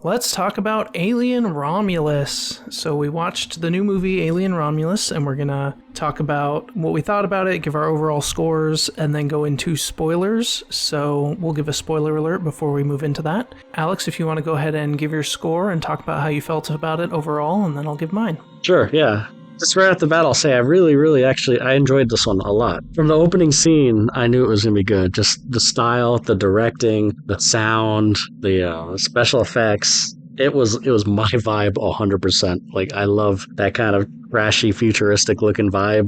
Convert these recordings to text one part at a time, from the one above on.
Let's talk about Alien Romulus. So we watched the new movie Alien Romulus, and we're going to talk about what we thought about it, give our overall scores, and then go into spoilers. So we'll give a spoiler alert before we move into that. Alex, if you want to go ahead and give your score and talk about how you felt about it overall, and then I'll give mine. Sure, yeah. Just right off the bat, I'll say I I enjoyed this one a lot. From the opening scene, I knew it was going to be good. Just the style, the directing, the sound, the special effects. It was my vibe 100%. Like, I love that kind of trashy, futuristic looking vibe.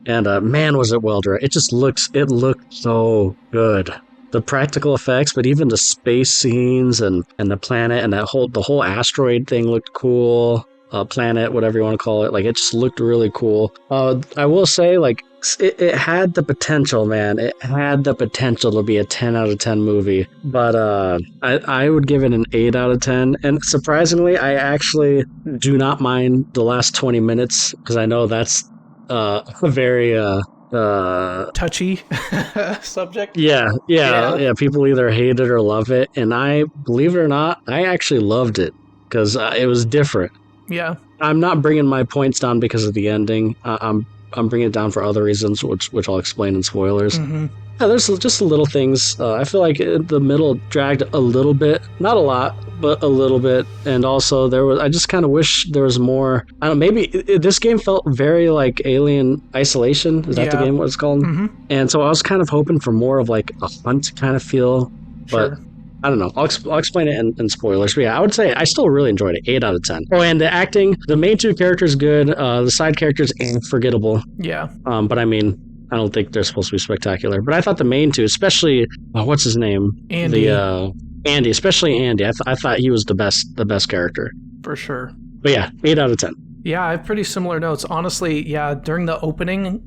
And man, was it well directed. It looked so good. The practical effects, but even the space scenes and the planet and the whole asteroid thing looked cool. Planet, whatever you want to call it. Like, it just looked really cool. I will say, like, it had the potential, man. It had the potential to be a 10 out of 10 movie. But I would give it an 8 out of 10. And surprisingly, I actually do not mind the last 20 minutes, because I know that's a very... touchy subject. Yeah. People either hate it or love it. And I, believe it or not, I actually loved it, because it was different. Yeah. I'm not bringing my points down because of the ending. I'm bringing it down for other reasons, which I'll explain in spoilers. Mm-hmm. Yeah, there's just little things. I feel like the middle dragged a little bit, not a lot, but a little bit. And also I just kind of wish there was more. I don't know, maybe this game felt very like Alien Isolation. Is that the game what it's called? Mm-hmm. And so I was kind of hoping for more of like a hunt kind of feel, but. Sure. I don't know. I'll explain it in spoilers. But yeah, I would say I still really enjoyed it. 8 out of 10. Oh, and the acting, the main two characters good. The side characters forgettable. Yeah. But I mean, I don't think they're supposed to be spectacular. But I thought the main two, especially what's his name? Andy. Andy, especially Andy. I thought he was the best character. For sure. But yeah, 8 out of 10. Yeah, I have pretty similar notes. Honestly, yeah, during the opening,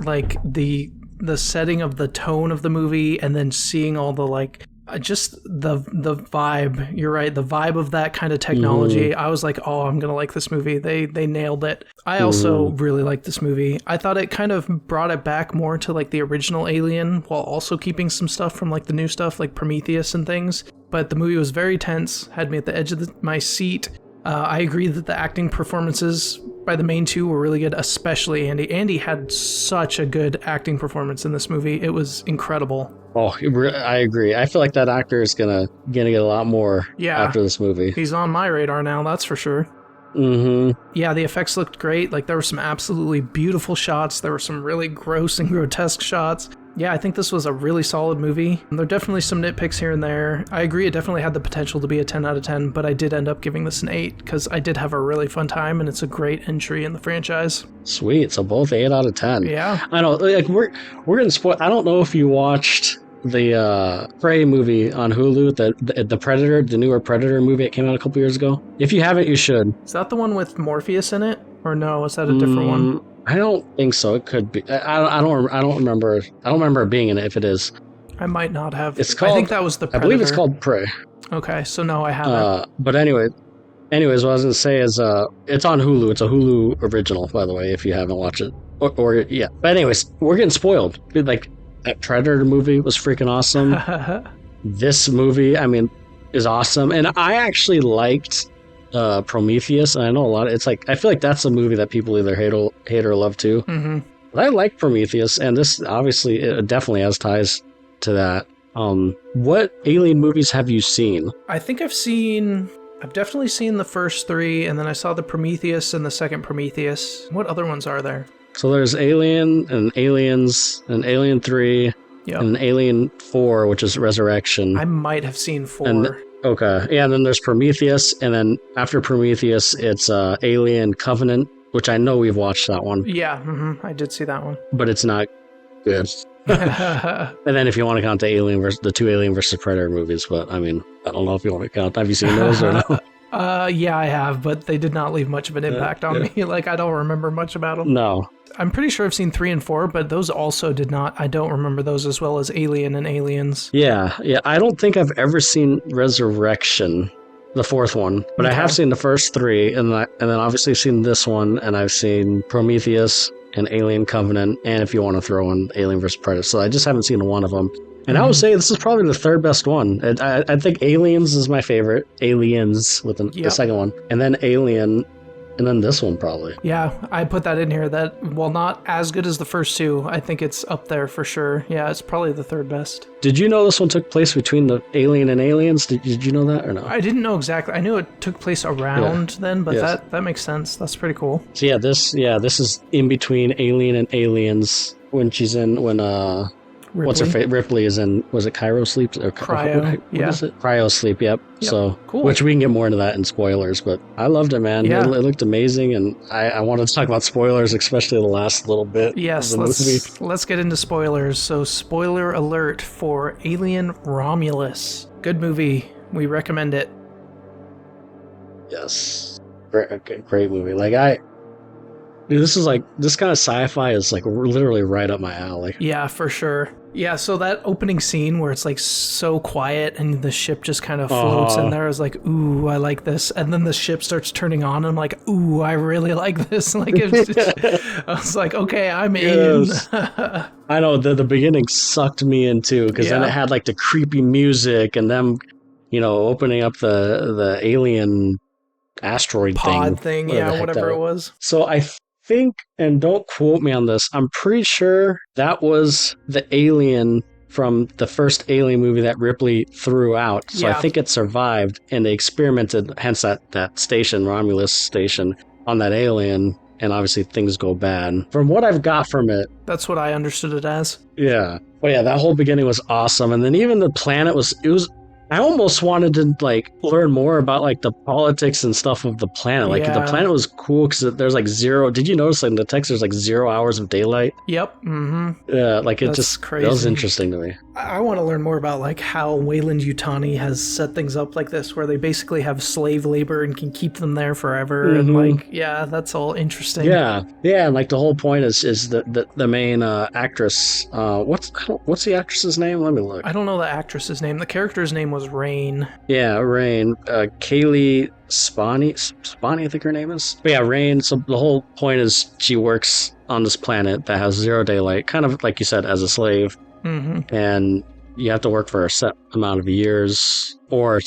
like the setting of the tone of the movie, and then seeing all the like. Just the vibe. You're right. The vibe of that kind of technology. I was like, oh, I'm gonna like this movie. They nailed it. I also really liked this movie. I thought it kind of brought it back more to like the original Alien, while also keeping some stuff from like the new stuff, like Prometheus and things. But the movie was very tense. Had me at the edge of my seat. I agree that the acting performances by the main two were really good, especially Andy. Andy had such a good acting performance in this movie. It was incredible. Oh, I agree. I feel like that actor is gonna get a lot more after this movie. He's on my radar now, that's for sure. Mm-hmm. Yeah, the effects looked great. Like, there were some absolutely beautiful shots. There were some really gross and grotesque shots. Yeah, I think this was a really solid movie. There are definitely some nitpicks here and there. I agree, it definitely had the potential to be a 10 out of 10, but I did end up giving this an 8 because I did have a really fun time, and it's a great entry in the franchise. Sweet, so both 8 out of 10. Yeah. I know, like, we're gonna spoil. I don't know if you watched the Prey movie on Hulu, the Predator, the newer Predator movie that came out a couple years ago. If you haven't, you should. Is that the one with Morpheus in it? Or no, is that a different one? I don't think so. It could be. I don't remember. I don't remember it being in it. If it is, I might not have. It's called, I think that was the Predator. I believe it's called Prey. Okay, so no, I haven't. But anyways, what I was gonna say is, it's on Hulu. It's a Hulu original, by the way, if you haven't watched it. Or yeah. But anyways, we're getting spoiled. Like, that Predator movie was freaking awesome. This movie, I mean, is awesome, and I actually liked Prometheus. I know a lot. It's like, I feel like that's a movie that people either hate or love too. Mm-hmm. But I like Prometheus, and this obviously it definitely has ties to that. What Alien movies have you seen? I think I've definitely seen the first 3, and then I saw the Prometheus and the second Prometheus. What other ones are there? So there's Alien and Aliens and Alien 3 and Alien 4, which is Resurrection. I might have seen 4. Okay. Yeah, and then there's Prometheus, and then after Prometheus, it's Alien Covenant, which I know we've watched that one. Yeah, I did see that one. But it's not good. And then if you want to count the 2 Alien versus Predator movies, but I mean, I don't know if you want to count. Have you seen those or no? Yeah, I have, but they did not leave much of an impact on me. Like, I don't remember much about them. No. I'm pretty sure I've seen 3 and 4, but those also did not. I don't remember those as well as Alien and Aliens. Yeah. I don't think I've ever seen Resurrection, the 4th one, but I have seen the first 3, and then obviously seen this one, and I've seen Prometheus and Alien Covenant, and if you want to throw in Alien vs. Predator. So I just haven't seen one of them. And I would say this is probably the third best one. I think Aliens is my favorite. Aliens with the second one. And then Alien, and then this one probably. Yeah, I put that in here. That, while not as good as the first two, I think it's up there for sure. Yeah, it's probably the third best. Did you know this one took place between the Alien and Aliens? Did you know that or no? I didn't know exactly. I knew it took place around then, but that makes sense. That's pretty cool. So this is in between Alien and Aliens when Ripley. What's her face? Ripley is in, was it Cryo Sleep? Or Cryo, what is it? Cryo Sleep, yep. So, cool. Which we can get more into that in spoilers, but I loved it, man. Yeah. It looked amazing, and I wanted to talk about spoilers, especially the last little bit. Yes, of the movie. let's get into spoilers. So, spoiler alert for Alien Romulus. Good movie. We recommend it. Yes. Great movie. Dude, this kind of sci-fi is like literally right up my alley. Yeah, for sure. Yeah, so that opening scene where it's like so quiet and the ship just kind of floats in there is like, ooh, I like this. And then the ship starts turning on and I'm like, ooh, I really like this. Like, I was like, okay, I'm in. I know, the beginning sucked me in too, because then it had like the creepy music and them, opening up the alien asteroid pod thing, whatever it was. So I think, and don't quote me on this, I'm pretty sure that was the alien from the first Alien movie that Ripley threw out. So I think it survived, and they experimented, hence that station, Romulus station, on that alien, and obviously things go bad. From what I've got from it... That's what I understood it as. Yeah. But yeah, that whole beginning was awesome, and then even the planet was... I almost wanted to learn more about the politics and stuff of the planet. The planet was cool because there's zero. Did you notice in the text there's 0 hours of daylight? Yep. Mm-hmm. Yeah, That's just crazy. That was interesting to me. I want to learn more about how Wayland Yutani has set things up like this, where they basically have slave labor and can keep them there forever. Mm-hmm. And that's all interesting. Yeah, and the whole point is the main actress. What's the actress's name? Let me look. I don't know the actress's name. The character's name was Rain. Yeah, Rain. Kaylee Spani, I think her name is. But yeah, Rain. So the whole point is she works on this planet that has zero daylight, kind of like you said, as a slave. Mm-hmm. And you have to work for a set amount of years, or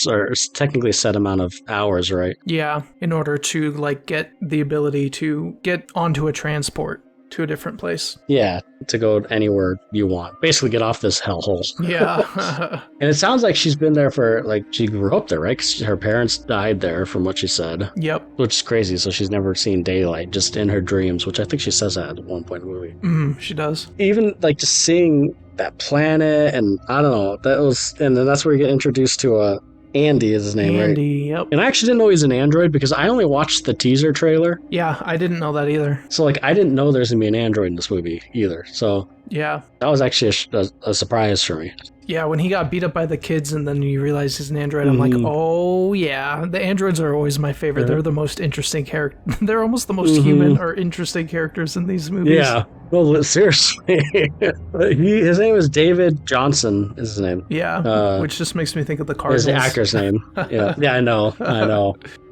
technically a set amount of hours, right? Yeah, in order to get the ability to get onto a transport to a different place. Yeah, to go anywhere you want. Basically get off this hellhole. Yeah. And it sounds like she's been there for, she grew up there, right? 'Cause her parents died there, from what she said. Yep. Which is crazy, so she's never seen daylight, just in her dreams, which I think she says that at one point in the movie. She does. Even, just seeing that planet, and I don't know, and then that's where you get introduced to Andy is his name, right? Andy, yep. And I actually didn't know he's an android because I only watched the teaser trailer. Yeah, I didn't know that either. So, I didn't know there's going to be an android in this movie either. So, yeah. That was actually a surprise for me. Yeah, when he got beat up by the kids and then you realize he's an android, I'm like, oh, yeah. The androids are always my favorite. They're the most interesting character. They're almost the most human or interesting characters in these movies. Yeah. Well, seriously. His name is David Johnson, is his name. Yeah, which just makes me think of the Cardinals. Is the actor's name. Yeah, I know. I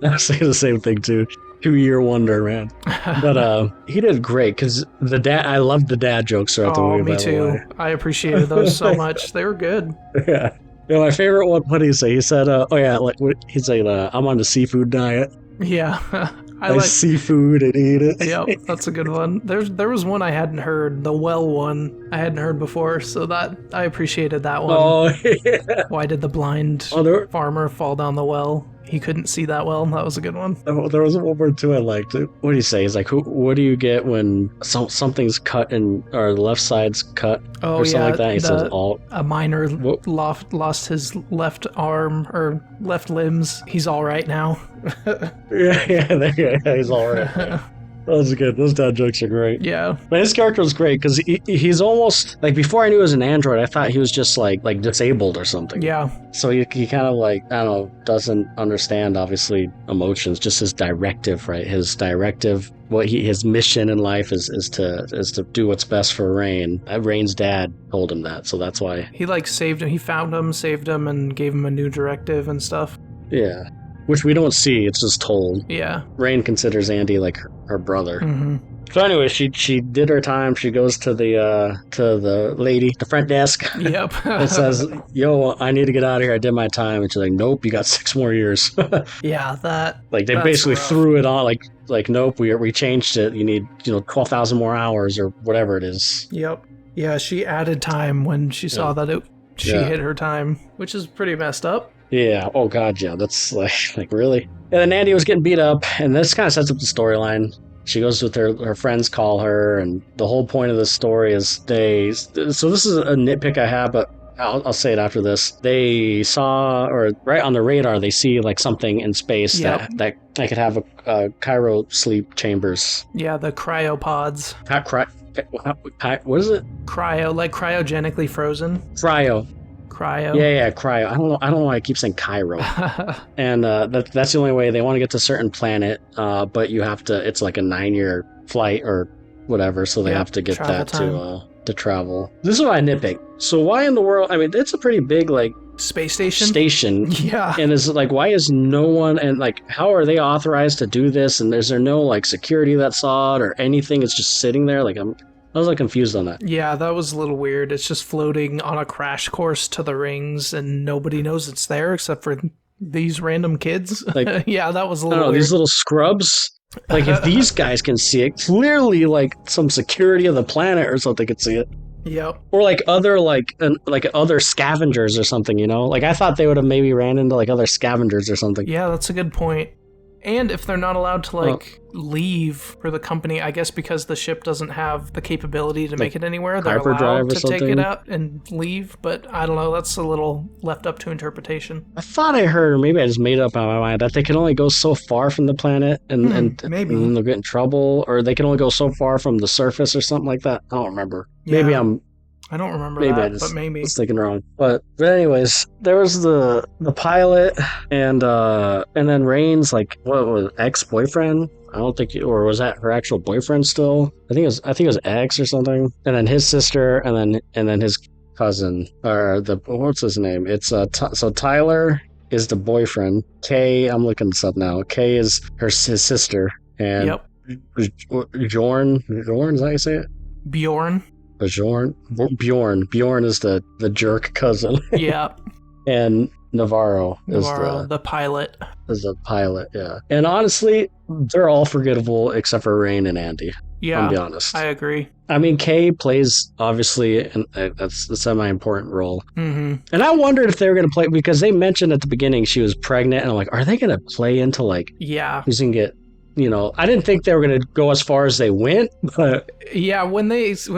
was saying the same thing, too. 2-year wonder, man. But he did great because I loved the dad jokes throughout the movie. Me too. I appreciated those so much. They were good. Yeah. My favorite one, what did he say? He said, he's like, I'm on the seafood diet. Yeah. I like seafood and eat it. Yep, that's a good one. There was one I hadn't heard, the well one I hadn't heard before, so that I appreciated that one. Oh, yeah. Why did the blind farmer fall down the well? He couldn't see that well. That was a good one. There was one more too I liked. What do you say? He's like, what do you get when something's cut or the left side's cut or something like that? He says, a miner lost his left arm or left limbs. He's all right now. yeah, he's all right. That was good. Those dad jokes are great. Yeah. But his character was great because he's almost before I knew he was an android, I thought he was just like disabled or something. Yeah. So he kind of I don't know, doesn't understand obviously emotions, just his directive, right? His directive, his mission in life is to do what's best for Rain. Rain's dad told him that, so that's why he saved him. He found him, saved him, and gave him a new directive and stuff. Yeah. Which we don't see, it's just told. Yeah. Rain considers Andy her brother. Mm-hmm. So anyway, she did her time. She goes to the lady, the front desk, Yep. and says, "Yo, I need to get out of here. I did my time." And she's like, "Nope, you got 6 more years." Yeah, Like they that's basically rough. threw it on. Like nope, we changed it. You need 12,000 more hours or whatever it is. Yep. Yeah, she added time when she saw that she Yeah. hit her time, which is pretty messed up. Yeah. Oh God. Yeah. That's like really. And then Andy was getting beat up, and this kind of sets up the storyline. She goes with her friends, call her, and the whole point of the story is so this is a nitpick I have, but I'll say it after this. They saw, or right on the radar, they see like something in space Yep. that could have a cryo sleep chambers. Yeah, the cryopods. What is it? Cryo, like cryogenically frozen. Cryo. Cryo. Yeah, cryo. I don't know why I keep saying Cairo. And that's the only way they want to get to a certain planet. But you have to. It's like a 9-year flight or whatever, so they have to get that to travel. This is why I nitpick. So why in the world? I mean, it's a pretty big like space station. Yeah. And is like, why is no one, and like, how are they authorized to do this? And is there no like security that saw it or anything? It's just sitting there. Like I was like confused on that. Yeah, that was a little weird. It's just floating on a crash course to the rings, and nobody knows it's there except for these random kids. Like, yeah, that was a little weird. These little scrubs. Like, if these guys can see it, clearly, like some security of the planet or something could see it. Yep. Or like other other scavengers or something. Like I thought they would have maybe ran into like other scavengers or something. Yeah, that's a good point. And if they're not allowed to leave for the company, I guess because the ship doesn't have the capability to make it anywhere, they're allowed to take it out and leave. But I don't know, that's a little left up to interpretation. I thought I heard, or maybe I just made it up in my mind, that they can only go so far from the planet and maybe and they'll get in trouble, or they can only go so far from the surface or something like that. I don't remember. Yeah. Maybe I don't remember but maybe. I was thinking wrong. But anyways, there was the pilot and then Rain's like, what was ex-boyfriend? I don't think, or was that her actual boyfriend still? I think it was ex or something. And then his sister, and then his cousin, or what's his name? It's so Tyler is the boyfriend. Kay, I'm looking this up now. Kay is his sister, and Bjorn, is that how you say it? Bjorn is the jerk cousin. Yeah. And Navarro is the pilot. Is the pilot, yeah. And honestly, they're all forgettable except for Rain and Andy. Yeah, I'll be honest. I agree. I mean, Kay plays, obviously, that's a semi-important role. Mm-hmm. And I wondered if they were going to play, because they mentioned at the beginning she was pregnant, and I'm like, are they going to play into, like, who's going to get, I didn't think they were going to go as far as they went, but... Yeah, when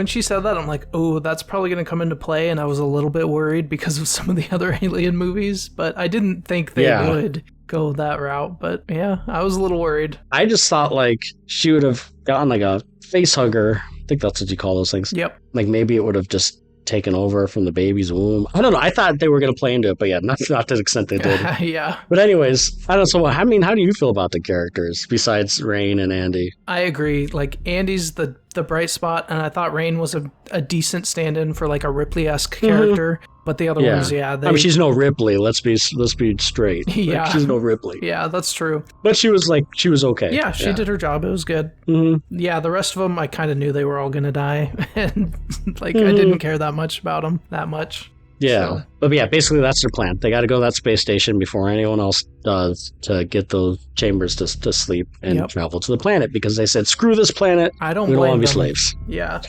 she said that, I'm like, oh, that's probably going to come into play, and I was a little bit worried because of some of the other Alien movies, but I didn't think they would go that route, but yeah, I was a little worried. I just thought, like, she would have gotten, like, a face hugger. I think that's what you call those things. Yep. Like, maybe it would have just taken over from the baby's womb. I don't know. I thought they were going to play into it, but yeah, not to the extent they did. Yeah. But anyways, I don't know. So, I mean, how do you feel about the characters besides Rain and Andy? I agree. Like, Andy's the bright spot, and I thought Rain was a decent stand-in for like a Ripley-esque character. But the other ones, I mean, she's no Ripley. Let's be straight. Yeah, like, she's no Ripley. Yeah, that's true. But she was okay. Yeah, she did her job. It was good. Mm-hmm. Yeah, the rest of them, I kind of knew they were all gonna die, and like I didn't care that much about them that much. Yeah, so. But yeah, basically that's their plan. They got to go to that space station before anyone else does to get those chambers to sleep and travel to the planet, because they said, screw this planet. I don't we blame want to be them. slaves. Yeah.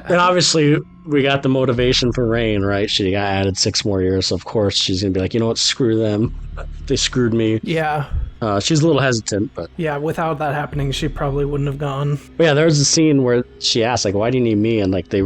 And obviously we got the motivation for Rain, right? She got added 6 more years. So of course she's going to be like, you know what? Screw them. They screwed me. Yeah. She's a little hesitant, but... Yeah, without that happening, she probably wouldn't have gone. But yeah, there was a scene where she asked, like, why do you need me? And like, they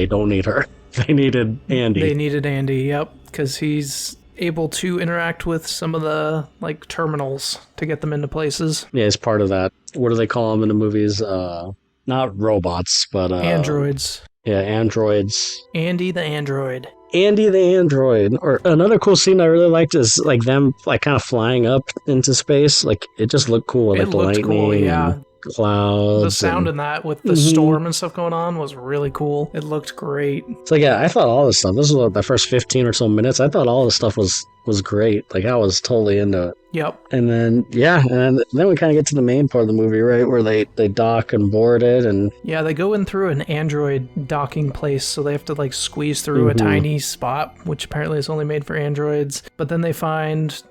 don't need her. They needed Andy. They needed Andy, yep, because he's able to interact with some of the like terminals to get them into places. Yeah, it's part of that. What do they call them in the movies? Not robots, but androids. Yeah, androids. Andy the android. Andy the android. Or another cool scene I really liked is like them like kind of flying up into space. Like it just looked cool with like the lightning. Cool, yeah. Clouds. The sound in that with the storm and stuff going on was really cool. It looked great. So yeah, I thought all this stuff, this was the first 15 or so minutes, I thought all this stuff was great. Like I was totally into it. Yep. And then, yeah, and then we kind of get to the main part of the movie, right, where they dock and board it, and Yeah, they go in through an android docking place, so they have to like squeeze through a tiny spot, which apparently is only made for androids. But then they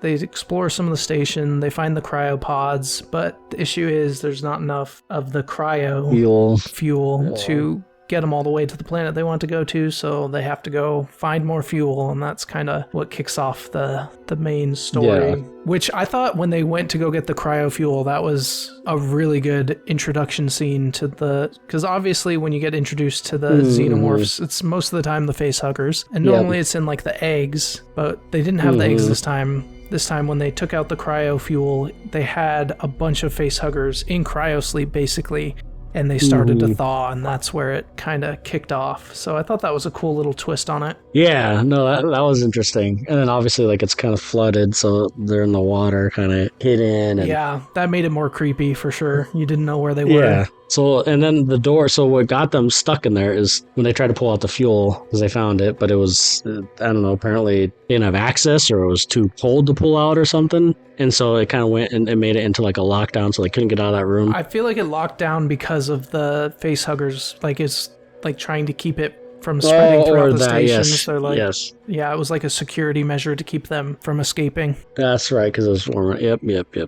explore some of the station, they find the cryopods, but the issue is there's not enough of the cryo fuel to get them all the way to the planet they want to go to, so they have to go find more fuel, and that's kind of what kicks off the main story. Yeah. Which I thought when they went to go get the cryo fuel, that was a really good introduction scene to because obviously when you get introduced to the xenomorphs, it's most of the time the face huggers, and normally it's in like the eggs, but they didn't have the eggs this time. This time when they took out the cryo fuel, they had a bunch of face huggers in cryosleep basically, and they started to thaw, and that's where it kind of kicked off. So I thought that was a cool little twist on it. yeah, no, that was interesting. And then obviously, like, it's kind of flooded, so they're in the water, kind of hidden. And, Yeah, that made it more creepy for sure. You didn't know where they were. yeah. So, and then the door, so what got them stuck in there is when they tried to pull out the fuel, because they found it, but it was, I don't know, apparently they didn't have access, or it was too cold to pull out or something. And so it kind of went and it made it into like a lockdown, so they couldn't get out of that room. I feel like it locked down because of the face huggers, like it's like trying to keep it from spreading throughout the stations. Yes, They're like, yes. Yeah, it was like a security measure to keep them from escaping. That's right, because it was warmer. Yep.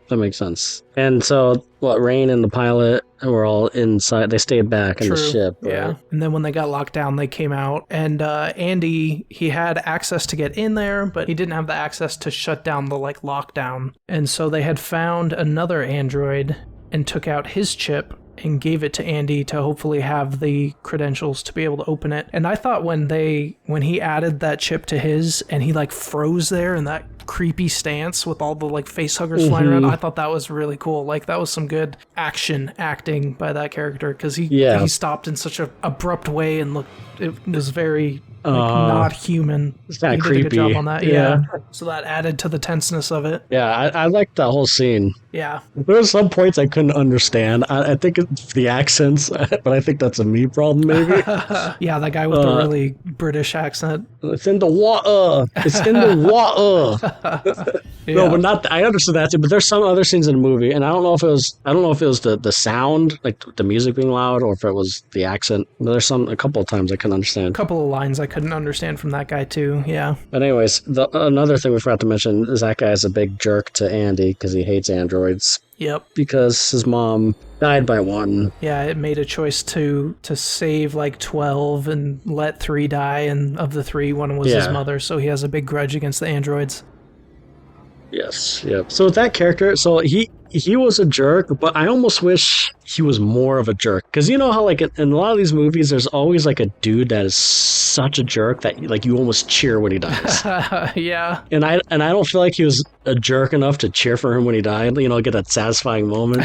That makes sense. And so, Rain and the pilot were all inside. They stayed back in the ship. Right? Yeah. And then when they got locked down, they came out. And Andy, he had access to get in there, but he didn't have the access to shut down the like lockdown. And so they had found another android and took out his chip and gave it to Andy to hopefully have the credentials to be able to open it. And I thought when he added that chip to his and he like froze there in that creepy stance with all the like face huggers flying around, I thought that was really cool. Like that was some good acting by that character, because he stopped in such an abrupt way and it was very not human. It's kind of He creepy. did a good job on that. Yeah. So that added to the tenseness of it. Yeah, I liked that whole scene. Yeah. There were some points I couldn't understand. I think it's the accents, but I think that's a me problem, maybe. Yeah, that guy with the really British accent. It's in the water. It's in the water. Yeah. No, but not. I understood that too. But there's some other scenes in the movie, and I don't know if it was. The sound, like the music being loud, or if it was the accent. But there's a couple of times I couldn't understand. A couple of lines I couldn't understand from that guy too. Yeah. But anyways, another thing we forgot to mention is that guy is a big jerk to Andy because he hates androids. Yep. Because his mom died by one. Yeah, it made a choice to save like 12 and let 3 die, and of the 3, one was his mother, so he has a big grudge against the androids. Yes, yep. So with that character, so he was a jerk, but I almost wish he was more of a jerk. Because you know how like in a lot of these movies, there's always like a dude that is such a jerk that like you almost cheer when he dies. Yeah. And I don't feel like he was a jerk enough to cheer for him when he died. You know, get that satisfying moment.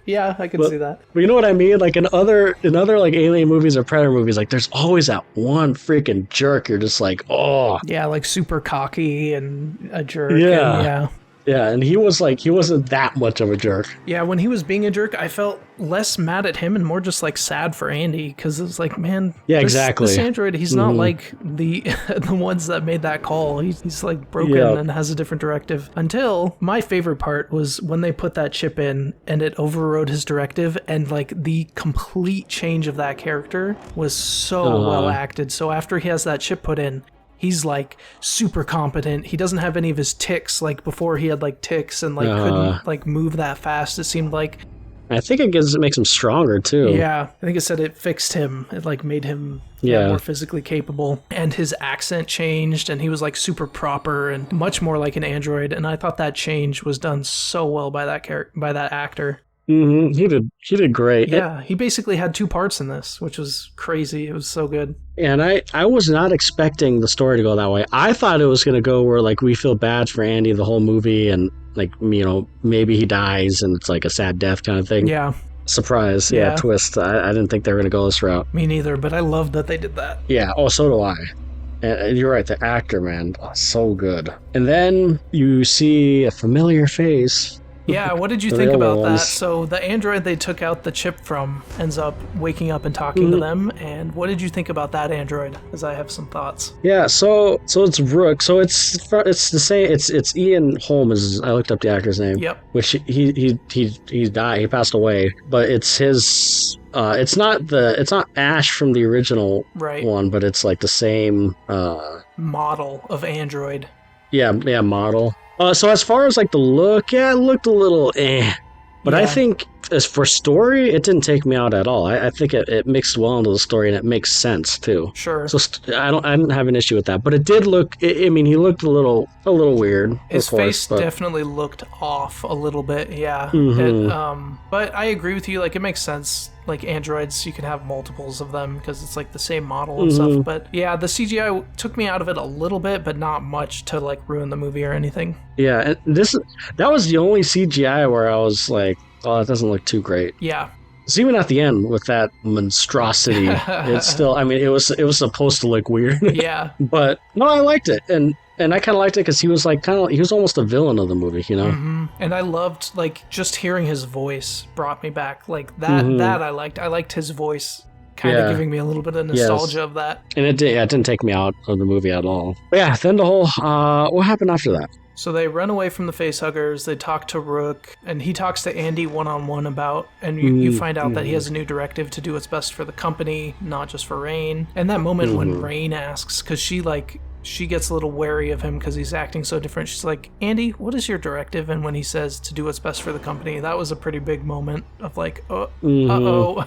Yeah, I can see that. But you know what I mean? Like in other like alien movies or Predator movies, like there's always that one freaking jerk. You're just like, oh. Yeah, like super cocky and a jerk. Yeah. And, yeah. Yeah, and he wasn't that much of a jerk. Yeah, when he was being a jerk, I felt less mad at him and more just like sad for Andy, because it was like, man, exactly. This android, he's not like the ones that made that call. He's like broken and has a different directive. Until my favorite part was when they put that chip in and it overrode his directive, and like the complete change of that character was so well acted. So after he has that chip put in, he's like super competent. He doesn't have any of his tics. Like before he had like tics and like couldn't like move that fast. It seemed like. I think it makes him stronger too. Yeah. I think it said it fixed him. It like made him more physically capable. And his accent changed and he was like super proper and much more like an android. And I thought that change was done so well by that actor. Mm-hmm. He did great. Yeah, he basically had 2 parts in this, which was crazy. It was so good. And I was not expecting the story to go that way. I thought it was going to go where like we feel bad for Andy the whole movie, and like, you know, maybe he dies and it's like a sad death kind of thing. Yeah. Surprise. Yeah, twist. I didn't think they were going to go this route. Me neither, but I love that they did that. Yeah. Oh, so do I. And you're right, the actor, man, so good. And then you see a familiar face. Yeah, what did you The think real about that? ones. So the android they took out the chip from ends up waking up and talking to them. And what did you think about that android? Because I have some thoughts. Yeah, so it's Rook. So it's the same. It's Ian Holmes. I looked up the actor's name, Yep. which he died. He passed away. But it's his. It's not Ash from the original Right. one, but it's like the same. Model of android. Yeah, model. So as far as like the look, yeah, it looked a little eh. But I Yeah. think as for story, it didn't take me out at all. I think it mixed well into the story and it makes sense too. Sure. So I didn't have an issue with that. But it did look. I mean, he looked a little weird. His of course, face but definitely looked off a little bit, yeah. Mhm. But I agree with you. Like, it makes sense. Like, androids, you can have multiples of them because it's like the same model and stuff. But yeah, the CGI took me out of it a little bit, but not much to like ruin the movie or anything. yeah, and that was the only CGI where I was like, oh, that doesn't look too great. Yeah. So even at the end with that monstrosity, it's still. I mean, it was supposed to look weird. Yeah. But no, I liked it, and I kind of liked it because he was like he was almost a villain of the movie, you know. Mm-hmm. And I loved like just hearing his voice brought me back. Like that I liked. I liked his voice kind of giving me a little bit of nostalgia of that. And it didn't take me out of the movie at all. But yeah, then the whole what happened after that? So they run away from the facehuggers, they talk to Rook, and he talks to Andy one-on-one about, and you find out that he has a new directive to do what's best for the company, not just for Rain. And that moment when Rain asks, because she gets a little wary of him because he's acting so different. She's like, Andy, what is your directive? And when he says to do what's best for the company, that was a pretty big moment of like, uh-oh.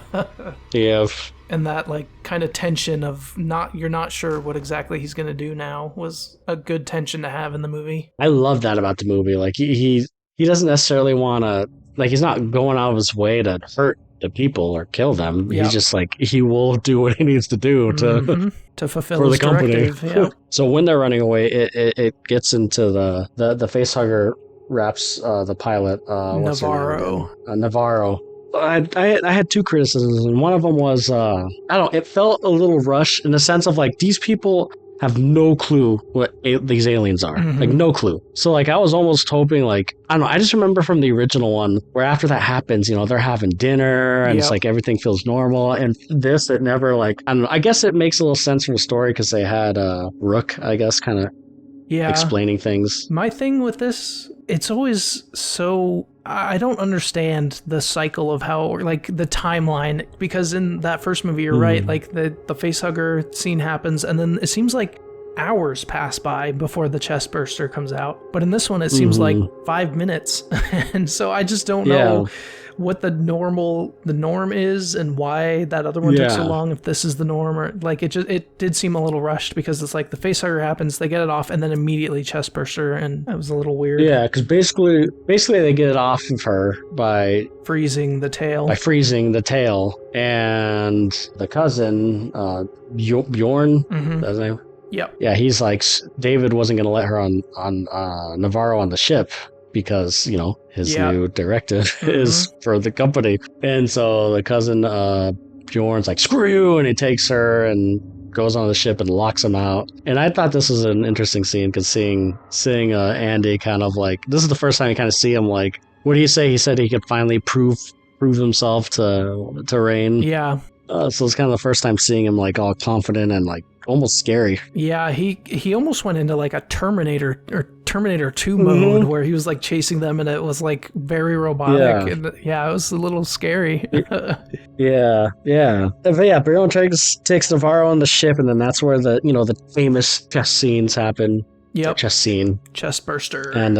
Yeah. And that like kind of tension of you're not sure what exactly he's going to do now was a good tension to have in the movie. I love that about the movie. Like he doesn't necessarily want to, like, he's not going out of his way to hurt the people or kill them. Yep. He's just like, he will do what he needs to do to fulfill for his the company. directive. Yeah. So when they're running away, it gets into the facehugger wraps the pilot what's her name Navarro. again? Navarro. I had two criticisms, and one of them was it felt a little rushed in the sense of like these people have no clue what these aliens are, like no clue. So like I was almost hoping, like, I don't know, I just remember from the original one where after that happens, you know, they're having dinner and it's like everything feels normal, and this, it never, like, I don't know, I guess it makes a little sense from the story because they had Rook, I guess, kind of explaining things. My thing with this, it's always so, I don't understand the cycle of how, like, the timeline, because in that first movie, you're right, like, the facehugger scene happens, and then it seems like hours pass by before the chest burster comes out. But in this one, it seems like 5 minutes. And so I just don't know what the norm is and why that other one took so long, if this is the norm, or like it did seem a little rushed because it's like the facehugger happens, they get it off, and then immediately chest burster, and that was a little weird. Yeah, because basically they get it off of her by freezing the tail, and the cousin Bjorn, that's his name. Yep. Yeah, he's like, David wasn't going to let her on Navarro on the ship because, you know, his new directive is for the company. And so the cousin Bjorn's like, screw you, and he takes her and goes on the ship and locks him out. And I thought this was an interesting scene because seeing Andy kind of like, this is the first time you kind of see him like, what did he say? He said he could finally prove himself to Rain. Yeah. So it's kind of the first time seeing him like all confident and like almost scary. Yeah, he almost went into like a Terminator 2 mode where he was like chasing them, and it was like very robotic. And it was a little scary. Yeah. But yeah, Baron takes Navarro on the ship, and then that's where the famous chest scenes happen. Yep. Chest burster. And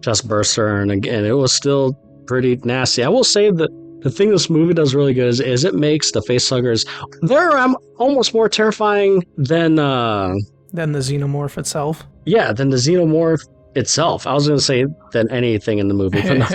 chest burster, and again, it was still pretty nasty. I will say that the thing this movie does really good is it makes the facehuggers, they're almost more terrifying than the xenomorph itself. Yeah, than the xenomorph itself. I was going to say than anything in the movie, but not.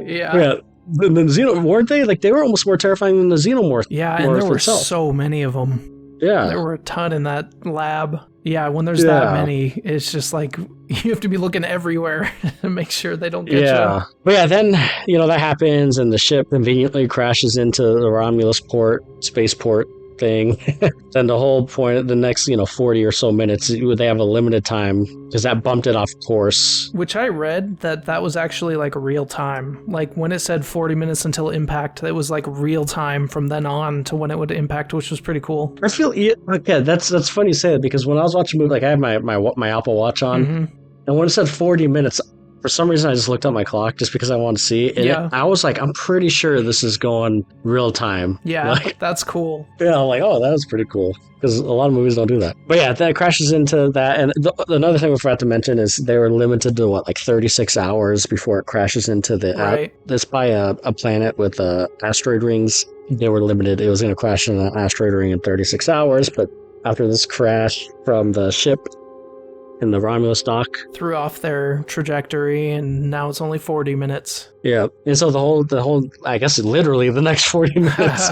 Yeah. The xenomorph, weren't they? Like, they were almost more terrifying than the xenomorph. Yeah, and there were so many of them. Yeah. There were a ton in that lab. Yeah, when there's that many, it's just like you have to be looking everywhere to make sure they don't get you. But yeah, then, that happens, and the ship conveniently crashes into the Romulus spaceport. thing. Then the whole point, the next 40 or so minutes, they have a limited time because that bumped it off course. Which I read that was actually like real time. Like when it said 40 minutes until impact, it was like real time from then on to when it would impact, which was pretty cool. I feel okay. That's funny you say that because when I was watching a movie, like I had my Apple Watch on, and when it said 40 minutes, for some reason I just looked at my clock just because I wanted to see, and I was like, I'm pretty sure this is going real time. Yeah, like, that's cool. Yeah, I'm like, oh, that was pretty cool because a lot of movies don't do that. But yeah, that crashes into that, and another thing we forgot to mention is they were limited to like 36 hours before it crashes into the right. It's by a planet with asteroid rings. They were limited. It was going to crash in an asteroid ring in 36 hours, but after this crash from the ship in the Romulus dock, threw off their trajectory, and now it's only 40 minutes. Yeah, and so the whole, I guess literally the next 40 minutes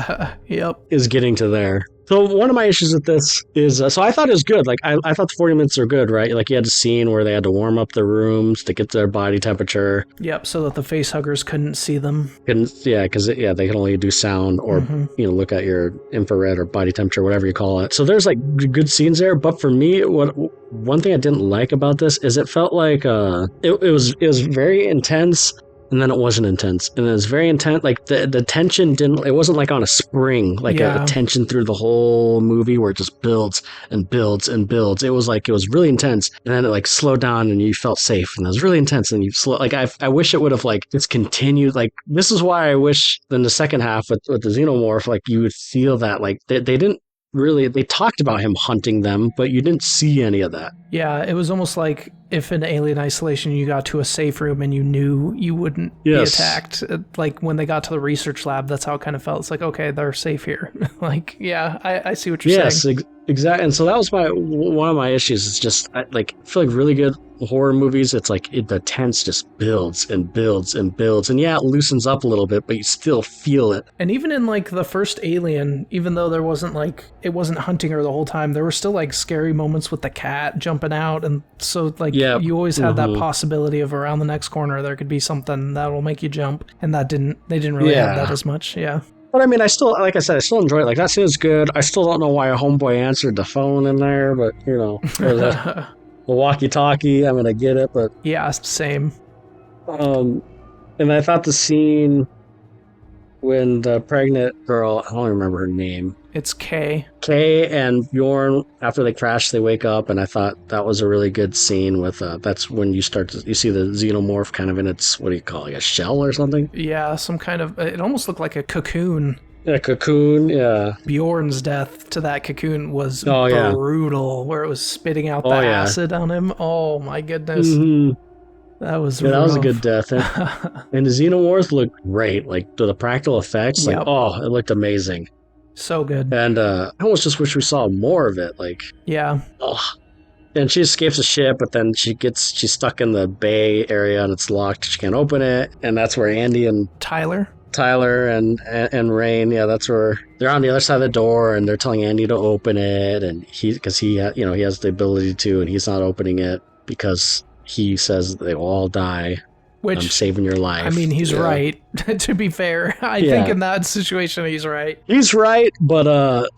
is getting to there. So one of my issues with this is, so I thought it was good. Like, I thought the 40 minutes are good, right? Like, you had a scene where they had to warm up the rooms to get their body temperature. Yep, so that the face huggers couldn't see them. Because they can only do sound or, look at your infrared or body temperature, whatever you call it. So there's, like, good scenes there. But for me, one thing I didn't like about this is it felt like it was very intense. And then it wasn't intense. And it was very intense. Like the tension it wasn't like on a spring, like a tension through the whole movie where it just builds and builds and builds. It was like, it was really intense. And then it like slowed down and you felt safe. And it was really intense. And you slow, like, I wish it would have like just continued. Like, this is why I wish in the second half with the Xenomorph, like you would feel that like they didn't really, they talked about him hunting them, but you didn't see any of that. Yeah, it was almost like if in Alien Isolation you got to a safe room and you knew you wouldn't be attacked. Like when they got to the research lab, that's how it kind of felt. It's like, okay, they're safe here. Like, yeah, I see what you're saying. Yes, exactly. And so that was one of my issues. It's just I feel like really good horror movies, it's like the tense just builds and builds and builds, and yeah, it loosens up a little bit, but you still feel it. And even in like the first Alien, even though it wasn't hunting her the whole time, there were still like scary moments with the cat jumping out, and so like you always had that possibility of around the next corner there could be something that will make you jump, and they didn't really have that as much. But I mean, I still, like I said, I still enjoy it. Like, that scene is good. I still don't know why a homeboy answered the phone in there, but the walkie-talkie, I'm gonna get it, but yeah, same. And I thought the scene when the pregnant girl, I don't remember her name. It's Kay and Bjorn, after they crash, they wake up, and I thought that was a really good scene with, that's when you see the Xenomorph kind of in its, what do you call it, a shell or something? Yeah, some kind of, it almost looked like a cocoon. A cocoon, yeah. Bjorn's death to that cocoon was brutal, where it was spitting out the acid on him. Oh my goodness. Mm-hmm. That was rough. That was a good death. And the Xenomorph looked great. Like, the practical effects, it looked amazing. So good. And I almost just wish we saw more of it. Like, and she escapes the ship, but then she's stuck in the bay area and it's locked. She can't open it. And that's where Andy and Tyler and Rain, that's where they're on the other side of the door, and they're telling Andy to open it, and he has the ability to, and he's not opening it because he says they will all die. Which, I'm saving your life. I mean, he's right. To be fair, I think in that situation, he's right. He's right, but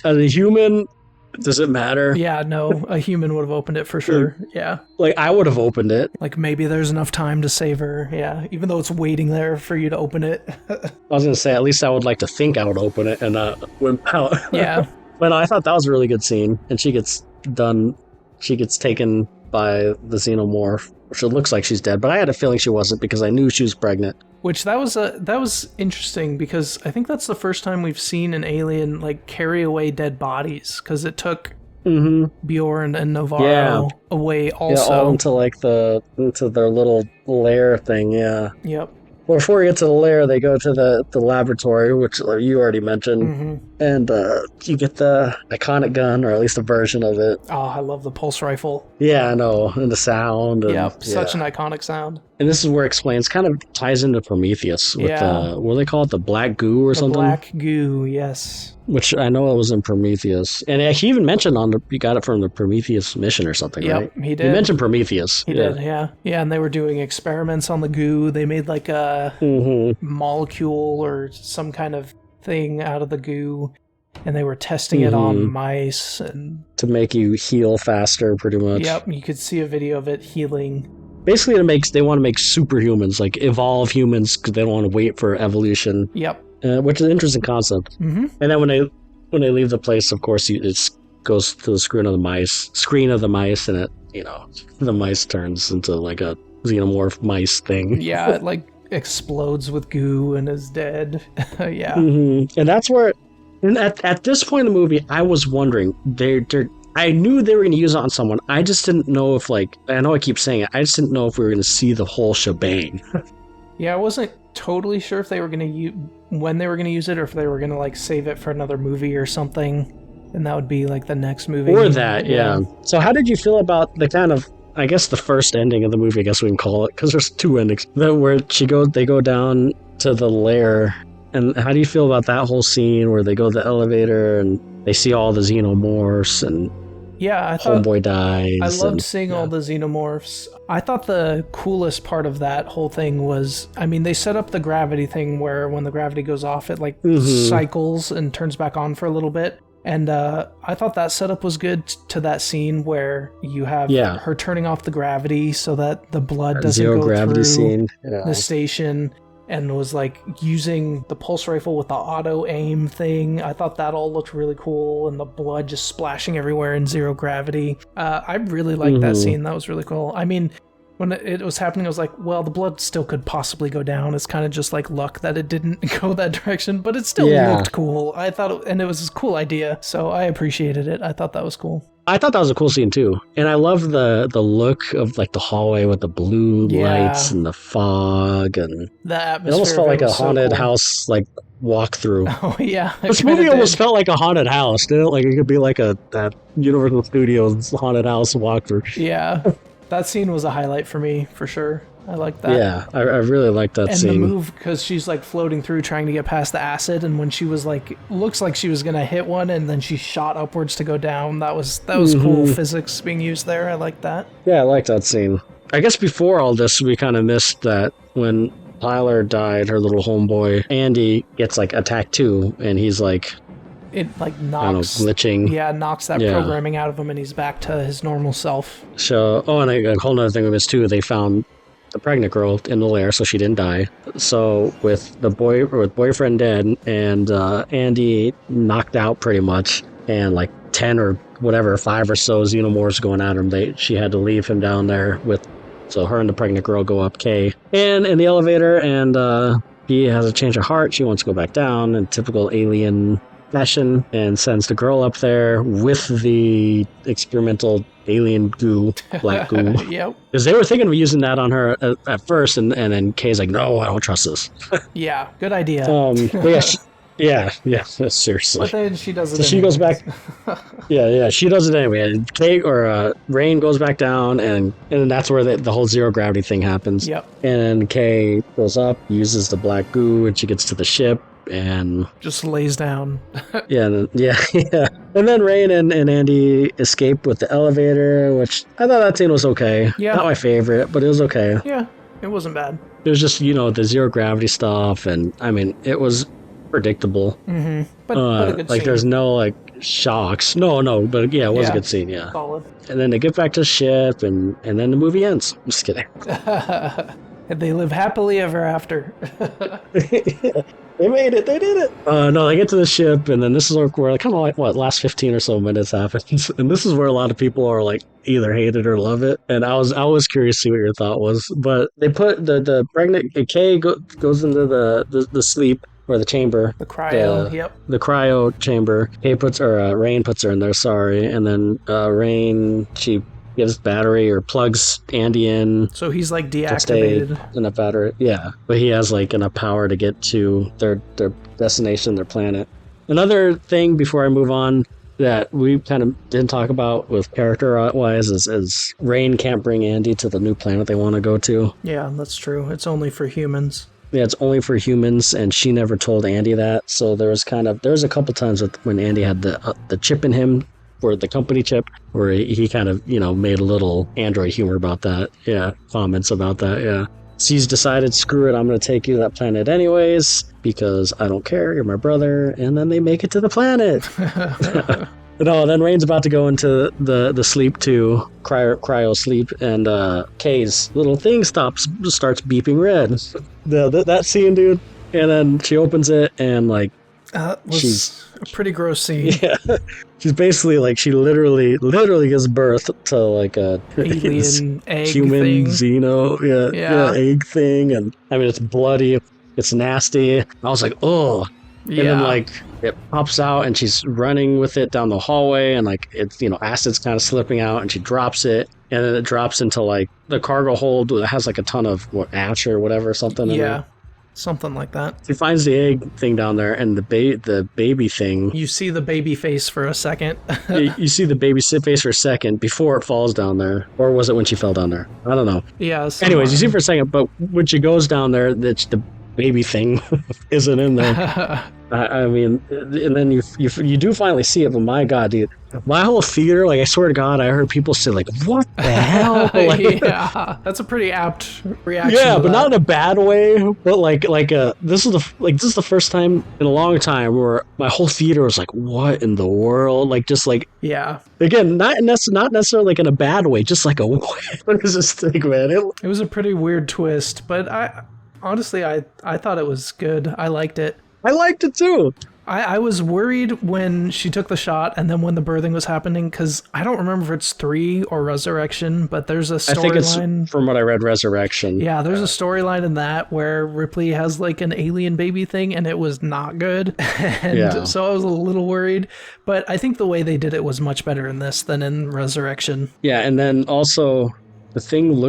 as a human, does it matter? Yeah, no, a human would have opened it for sure. Yeah. Like, I would have opened it. Like, maybe there's enough time to save her. Yeah, even though it's waiting there for you to open it. I was going to say, at least I would like to think I would open it and wimp out. Yeah. But no, I thought that was a really good scene. And she gets taken by the Xenomorph, which it looks like she's dead, but I had a feeling she wasn't because I knew she was pregnant. Which that was interesting, because I think that's the first time we've seen an alien like carry away dead bodies, because it took Bjorn and Navarro away also. Yeah, all into their little lair thing, Yep. Well, before we get to the lair, they go to the laboratory, which you already mentioned, and you get the iconic gun, or at least a version of it. Oh, I love the pulse rifle. Yeah, I know, and the sound. Such an iconic sound. And this is where it explains, kind of ties into Prometheus with what do they call it, the black goo or something? Black goo, yes. Which I know it was in Prometheus. And he even mentioned you got it from the Prometheus mission or something, right? Yep, he did. He mentioned Prometheus. He did, yeah. Yeah, and they were doing experiments on the goo. They made like a molecule or some kind of thing out of the goo. and they were testing it on mice. And to make you heal faster, pretty much. Yep, you could see a video of it healing. Basically, they want to make superhumans, like evolve humans, because they don't want to wait for evolution. Yep. Which is an interesting concept. Mm-hmm. And then when they leave the place, of course, it goes to the screen of the mice, and the mice turns into like a xenomorph mice thing. Yeah, it like explodes with goo and is dead. Yeah. Mm-hmm. And that's where, and at this point in the movie, I was wondering, I knew they were going to use it on someone. I just didn't know if, like, I know I keep saying it, I just didn't know if we were going to see the whole shebang. Yeah, I wasn't totally sure if they were going to use when they were going to use it, or if they were going to like save it for another movie or something, and that would be like the next movie. Or that, yeah. So how did you feel about the kind of, I guess, the first ending of the movie, I guess we can call it, because there's two endings, where they go down to the lair, and how do you feel about that whole scene where they go to the elevator and they see all the xenomorphs and yeah, I thought homeboy dies. I loved seeing all the xenomorphs. I thought the coolest part of that whole thing was, I mean, they set up the gravity thing where when the gravity goes off, it like cycles and turns back on for a little bit. And I thought that setup was good to that scene where you have her turning off the gravity so that the blood doesn't go through scene. The station, and was like using the pulse rifle with the auto aim thing. I thought that all looked really cool, and the blood just splashing everywhere in zero gravity. I really liked that scene. That was really cool. I mean, when it was happening, I was like, well, the blood still could possibly go down. It's kind of just like luck that it didn't go that direction, but it still looked cool. I thought, and it was a cool idea, so I appreciated it. I thought that was cool. I thought that was a cool scene too, and I love the look of like the hallway with the blue lights and the fog, and the atmosphere. It almost felt like a haunted house, like walkthrough. Oh yeah, this movie almost felt like a haunted house, didn't it? Like it could be like that Universal Studios haunted house walkthrough. Yeah. That scene was a highlight for me, for sure. I like that. Yeah, I really like that scene. And the move, because she's like floating through trying to get past the acid, and when she was like, looks like she was going to hit one, and then she shot upwards to go down. That was cool physics being used there. I like that. Yeah, I like that scene. I guess before all this, we kind of missed that when Tyler died, her little homeboy, Andy gets like attacked too, and he's like... It like knocks, glitching. Yeah, knocks that programming out of him, and he's back to his normal self. So, and a whole other thing with this too, they found the pregnant girl in the lair, so she didn't die. So with boyfriend dead and Andy knocked out pretty much, and like 10 or whatever, 5 or so xenomorphs going at him, she had to leave him down there with. So her and the pregnant girl go up Kay and in the elevator, and he has a change of heart. She wants to go back down in typical alien fashion, and sends the girl up there with the experimental alien goo, black goo. Yep. Because they were thinking of using that on her at first, and then Kay's like, no, I don't trust this. Yeah, good idea. Yeah, seriously. But then she does it. So she goes back. Yeah, she does it anyway. And Kay or Rain goes back down, and that's where the whole zero gravity thing happens. Yep. And Kay goes up, uses the black goo, and she gets to the ship. And just lays down. yeah. And then Rain and Andy escape with the elevator, which I thought that scene was okay. Yeah. Not my favorite, but it was okay. Yeah, it wasn't bad. It was just, the zero gravity stuff, and I mean, it was predictable. Mm-hmm. But a good like scene. There's no like shocks. No, but yeah, it was a good scene, yeah. Solid. And then they get back to the ship, and then the movie ends. I'm just kidding. And they live happily ever after. They made it. They did it. No, they get to the ship, and then this is where kind of like last 15 or so minutes happens, and this is where a lot of people are like either hate it or love it. And I was curious to see what your thought was, but they put the pregnant Kay goes into the sleep or the chamber, the cryo, the cryo chamber. Rain puts her in there. Sorry, and then Rain she gives battery or plugs Andy in. So he's like deactivated. In a battery, yeah. But he has like enough power to get to their destination, their planet. Another thing before I move on that we kind of didn't talk about with character-wise is Rain can't bring Andy to the new planet they want to go to. Yeah, that's true. It's only for humans. Yeah, it's only for humans, and she never told Andy that. So there was a couple times when Andy had the chip in him, for the company chip, where he kind of, made a little android humor about that. Yeah, comments about that, yeah. she's decided, screw it, I'm going to take you to that planet anyways because I don't care, you're my brother. And then they make it to the planet. No, then Rain's about to go into the sleep too, cryo sleep, and Kay's little thing starts beeping red. That scene, dude. And then she opens it, and like she's a pretty gross scene. Yeah, she's basically like she literally gives birth to like a alien egg human thing. xeno, yeah, egg thing, and I mean it's bloody, it's nasty. I was like, oh. Yeah. And then like it pops out and she's running with it down the hallway and like it's, you know, acid's kind of slipping out and she drops it and then it drops into like the cargo hold that has like a ton of ash or whatever, something. Yeah, something like that. She finds the egg thing down there and the baby thing. You see the baby face for a second. you see the baby face for a second before it falls down there. Or was it when she fell down there? I don't know. Yeah. Anyways, you see for a second, but when she goes down there, the baby thing isn't in there. I mean, and then you do finally see it, but my God, dude, my whole theater, like I swear to God, I heard people say like, "What the hell?" Like, yeah, that's a pretty apt reaction. Yeah, but not in a bad way. But this is the first time in a long time where my whole theater was like, "What in the world?" Like just like yeah. Again, not necessarily like in a bad way, just like a what is this thing, man? It was a pretty weird twist, but honestly, I thought it was good. I liked it. I liked it too. I was worried when she took the shot and then when the birthing was happening, because I don't remember if it's 3 or Resurrection, but there's a storyline. I think it's, from what I read, Resurrection. Yeah, there's a storyline in that where Ripley has like an alien baby thing and it was not good. And so I was a little worried, but I think the way they did it was much better in this than in Resurrection. Yeah, and then also the thing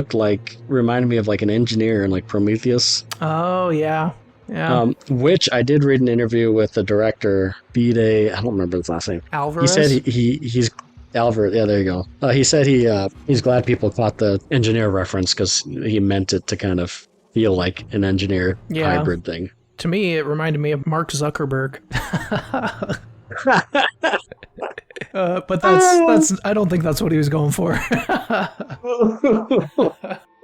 reminded me of like an engineer in like Prometheus. Oh, yeah. Yeah. Which I did read an interview with the director, I don't remember his last name. Alvarez? He said he's Alvarez. Yeah, there you go. He said he's glad people caught the engineer reference because he meant it to kind of feel like an engineer hybrid thing. To me, it reminded me of Mark Zuckerberg. But that's I don't think that's what he was going for.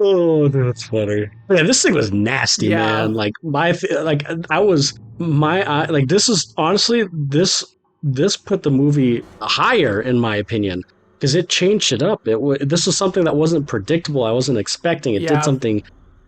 Oh, that's funny. Yeah, this thing was nasty, man. Like this is honestly this put the movie higher in my opinion because it changed it up. This was something that wasn't predictable. I wasn't expecting. It did something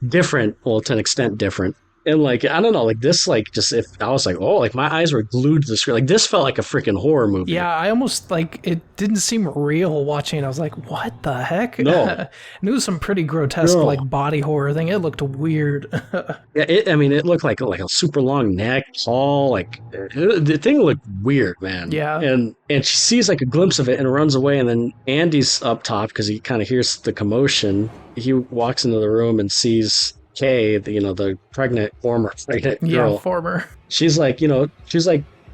different, well, to an extent different. And like, I don't know, like this, like just if I was like, oh, like my eyes were glued to the screen. Like this felt like a freaking horror movie. Yeah, I almost like it didn't seem real watching it. I was like, what the heck? No. And it was some pretty grotesque like body horror thing. It looked weird. Yeah, it looked like a super long neck, tall, like the thing looked weird, man. Yeah. And she sees like a glimpse of it and runs away. And then Andy's up top because he kind of hears the commotion. He walks into the room and sees Kay, the former pregnant girl. Yeah, former. She's like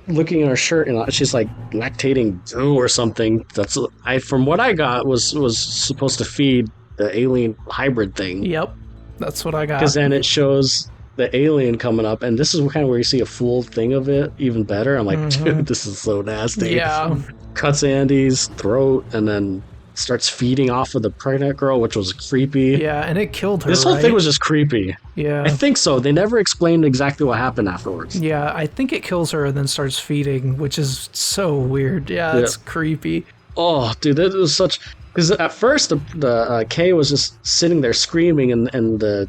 looking at her shirt and she's like lactating goo or something. From what I got was supposed to feed the alien hybrid thing. Yep, that's what I got. Because then it shows the alien coming up, and this is kind of where you see a full thing of it even better. I'm like, dude, this is so nasty. Yeah. Cuts Andy's throat and then starts feeding off of the pregnant girl, which was creepy. Yeah, and it killed her. This whole thing was just creepy. Yeah. I think so. They never explained exactly what happened afterwards. Yeah, I think it kills her and then starts feeding, which is so weird. Yeah, it's creepy. Oh, dude, that was such... Because at first, the Kay was just sitting there screaming, and the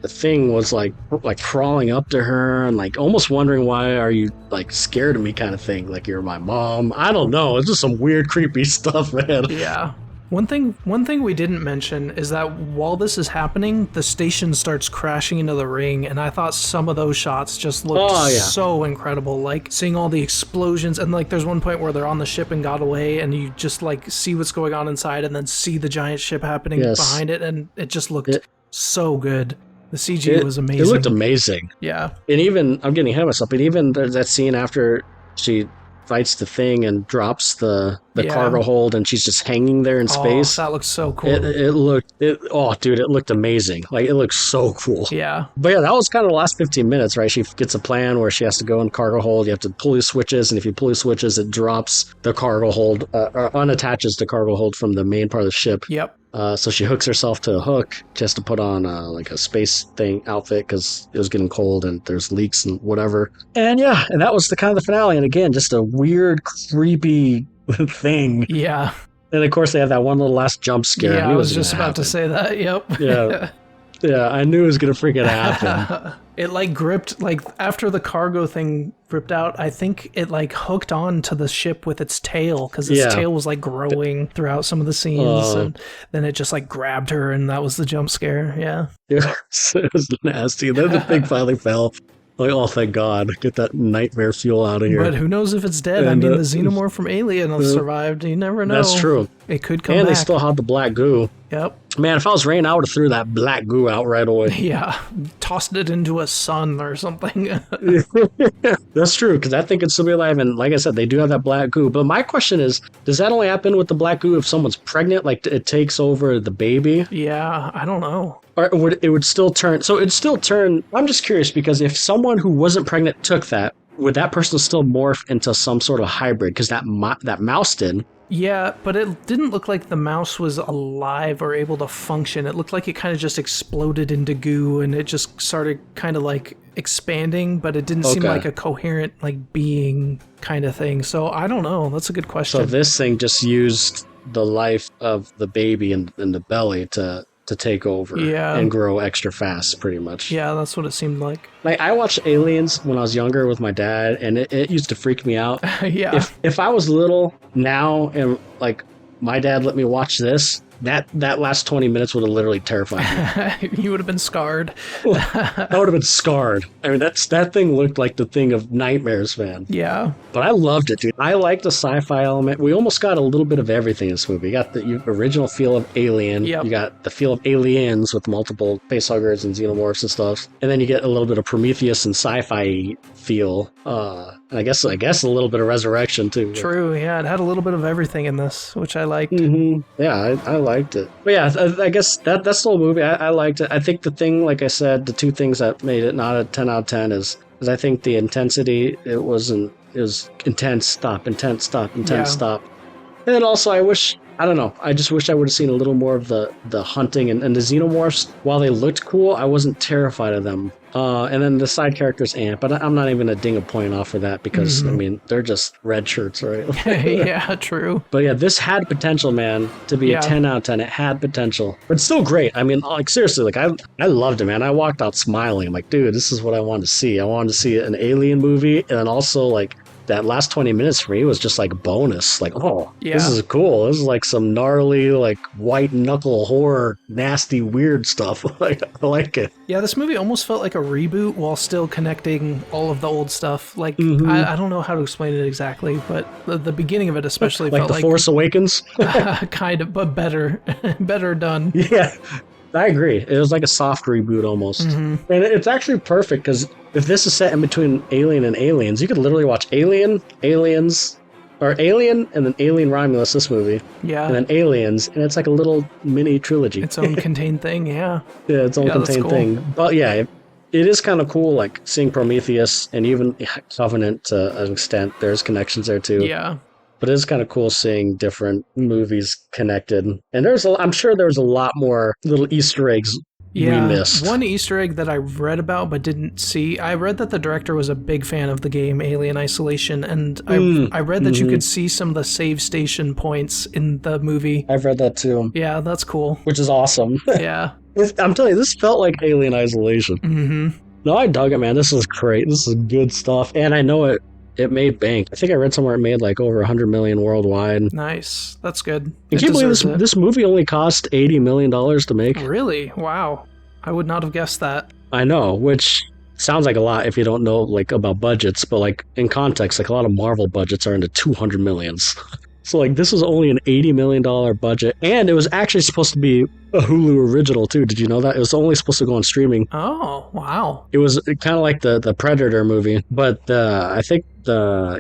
thing was like crawling up to her and like almost wondering, why are you like scared of me kind of thing, like you're my mom. I don't know, it's just some weird creepy stuff, man. Yeah. One thing we didn't mention is that while this is happening, the station starts crashing into the ring, and I thought some of those shots just looked so incredible. Like seeing all the explosions, and like there's one point where they're on the ship and got away, and you just like see what's going on inside, and then see the giant ship happening behind it, and it just looked so good. The CG was amazing. It looked amazing. Yeah. And even, I'm getting ahead of myself, but even that scene after she fights the thing and drops the the cargo hold, and she's just hanging there in space. That looks so cool. It looked amazing. Like, it looks so cool. Yeah. But yeah, that was kind of the last 15 minutes, right? She gets a plan where she has to go in cargo hold. You have to pull these switches, and if you pull these switches, it drops the cargo hold, or unattaches the cargo hold from the main part of the ship. Yep. So she hooks herself to a hook. She has to put on like a space thing outfit because it was getting cold and there's leaks and whatever. And yeah, and that was the kind of the finale. And again, just a weird, creepy thing. Yeah. And of course, they have that one little last jump scare. Yeah, I was just about to say that. Yep. Yeah. Yeah, I knew it was going to freaking happen. It like gripped, like after the cargo thing ripped out, I think it like hooked on to the ship with its tail because its tail was like growing throughout some of the scenes. And then it just like grabbed her and that was the jump scare. Yeah. It was nasty. Then the thing finally fell. Like, oh, thank God. Get that nightmare fuel out of here. But who knows if it's dead? And, I mean, the xenomorph from Alien survived. You never know. That's true. It could come back. And they still had the black goo. Yep. Man, if I was Rain, I would have threw that black goo out right away. Yeah. Tossed it into a sun or something. That's true, because I think it'd still be alive. And like I said, they do have that black goo. But my question is, does that only happen with the black goo if someone's pregnant? Like, it takes over the baby? Yeah, I don't know. Or it would still turn... So it'd still turn... I'm just curious, because if someone who wasn't pregnant took that, would that person still morph into some sort of hybrid? Because that mouse did. Yeah, but it didn't look like the mouse was alive or able to function. It looked like it kind of just exploded into goo and it just started kind of like expanding, but it didn't seem like a coherent like being kind of thing. So I don't know. That's a good question. So this thing just used the life of the baby in the belly to take over and grow extra fast, pretty much. Yeah, that's what it seemed like. Like, I watched Aliens when I was younger with my dad, and it used to freak me out. Yeah. If I was little now and, like, my dad let me watch this, that last 20 minutes would have literally terrified me. You would have been scarred. I would have been scarred. I mean, that thing looked like the thing of nightmares, man. Yeah. But I loved it, dude. I liked the sci-fi element. We almost got a little bit of everything in this movie. You got the original feel of Alien. Yep. You got the feel of Aliens with multiple facehuggers and xenomorphs and stuff. And then you get a little bit of Prometheus and sci-fi feel. And I guess a little bit of Resurrection, too. True, yeah. It had a little bit of everything in this, which I liked. Mm-hmm. Yeah, I liked it. But yeah, I guess that's the whole movie. I liked it. I think the thing, like I said, the two things that made it not a 10 out of 10 is I think the intensity, it was intense, stop. And also, I just wish I would have seen a little more of the hunting and the xenomorphs. While they looked cool, I wasn't terrified of them. And then the side characters, but I'm not even going to ding a point off for that because, I mean, they're just red shirts, right? Yeah, true. But yeah, this had potential, man, to be a 10 out of 10. It had potential. But it's still great. I mean, like, seriously, like, I loved it, man. I walked out smiling. I'm like, dude, this is what I wanted to see. I wanted to see an alien movie, and then also, like, that last 20 minutes for me was just like bonus. Like, this is cool. This is like some gnarly, like white knuckle horror, nasty, weird stuff. Like, I like it. Yeah, this movie almost felt like a reboot while still connecting all of the old stuff. Like, I don't know how to explain it exactly, but the beginning of it especially like felt like... The Force Awakens? Kind of, but better. Better done. Yeah. I agree. It was like a soft reboot almost. And it's actually perfect because if this is set in between Alien and Aliens, you could literally watch Alien, Aliens, or Alien, and then Alien Romulus, this movie. Yeah. And then Aliens, and it's like a little mini trilogy. Its own contained thing, yeah. Yeah, its own contained thing. But yeah, it is kind of cool, like seeing Prometheus and even Covenant to an extent. There's connections there too. Yeah. But it is kind of cool seeing different movies connected. And I'm sure there was a lot more little Easter eggs we missed. One Easter egg that I read about but didn't see, I read that the director was a big fan of the game Alien Isolation, and I read that you could see some of the save station points in the movie. I've read that too. Yeah, that's cool. Which is awesome. Yeah. I'm telling you, this felt like Alien Isolation. No, I dug it, man. This is great. This is good stuff. And I know it made bank. I think I read somewhere it made like over 100 million worldwide. Nice. That's good. Can you believe this movie only cost $80 million to make? Really? Wow. I would not have guessed that. I know, which sounds like a lot if you don't know like about budgets, but like in context, like a lot of Marvel budgets are into 200 millions. So like this was only an $80 million budget, and it was actually supposed to be a Hulu original too. Did you know that? It was only supposed to go on streaming. Oh, wow. It was kind of like the Predator movie, but I think the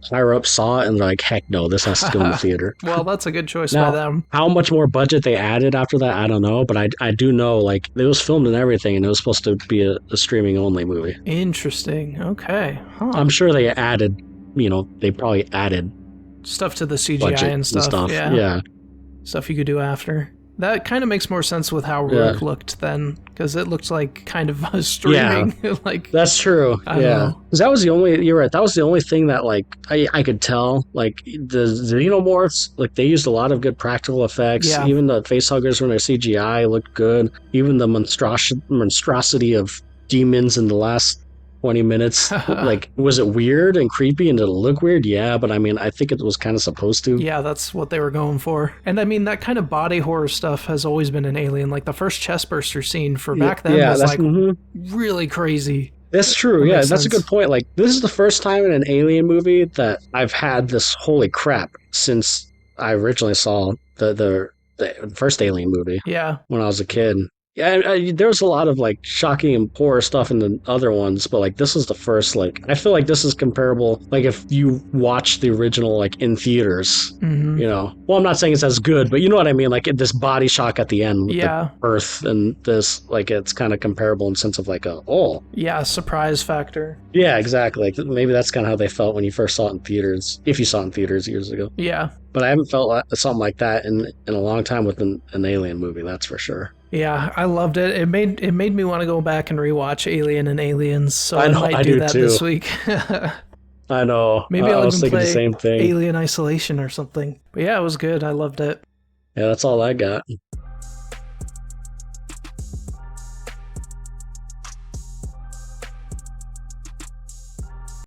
higher up saw it and they're like, heck no, this has to go in the theater. Well, that's a good choice by Now, them. how much more budget they added after that, I don't know, but I do know like it was filmed and everything, and it was supposed to be a streaming only movie. Interesting. Okay. Huh. I'm sure they added, they probably added Stuff to the CGI budget and stuff. Yeah. Yeah, Stuff you could do after. That kind of makes more sense with how yeah, Rook looked then, because it looked like kind of a streaming. Like, that's true. I don't Yeah, know. because that was the only. You're right. That was the only thing that like I could tell. Like the xenomorphs, like they used a lot of good practical effects. Yeah. Even the facehuggers when they're CGI looked good. Even the monstrosity of demons in the last 20 minutes, like was it weird and creepy and did it look weird? Yeah, but I mean, I think it was kind of supposed to. Yeah, that's what they were going for. And I mean, that kind of body horror stuff has always been an Alien. Like the first chestburster scene for back then Yeah, was that's like really crazy. that's true. That Yeah, makes that's a sense. good point. Like this is the first time in an Alien movie that I've had this holy crap since I originally saw the first Alien movie Yeah. when I was a kid. Yeah, there was a lot of like shocking and horror stuff in the other ones, but like this was the first. Like I feel like this is comparable. Like if you watch the original like in theaters, Hmm. Well, I'm not saying it's as good, but you know what I mean. Like this body shock at the end with Yeah. the Earth and this, like it's kind of comparable in sense of like Yeah, surprise factor. yeah, exactly. Like maybe that's kind of how they felt when you first saw it in theaters, if you saw it in theaters years ago. Yeah. But I haven't felt something like that in a long time with an Alien movie. That's for sure. Yeah, I loved it. It made me want to go back and rewatch Alien and Aliens, so I I know, might I do do that too. this week. I know. Maybe I I'll was even thinking the play same thing. Alien Isolation or something. But yeah, it was good. I loved it. Yeah, that's all I got.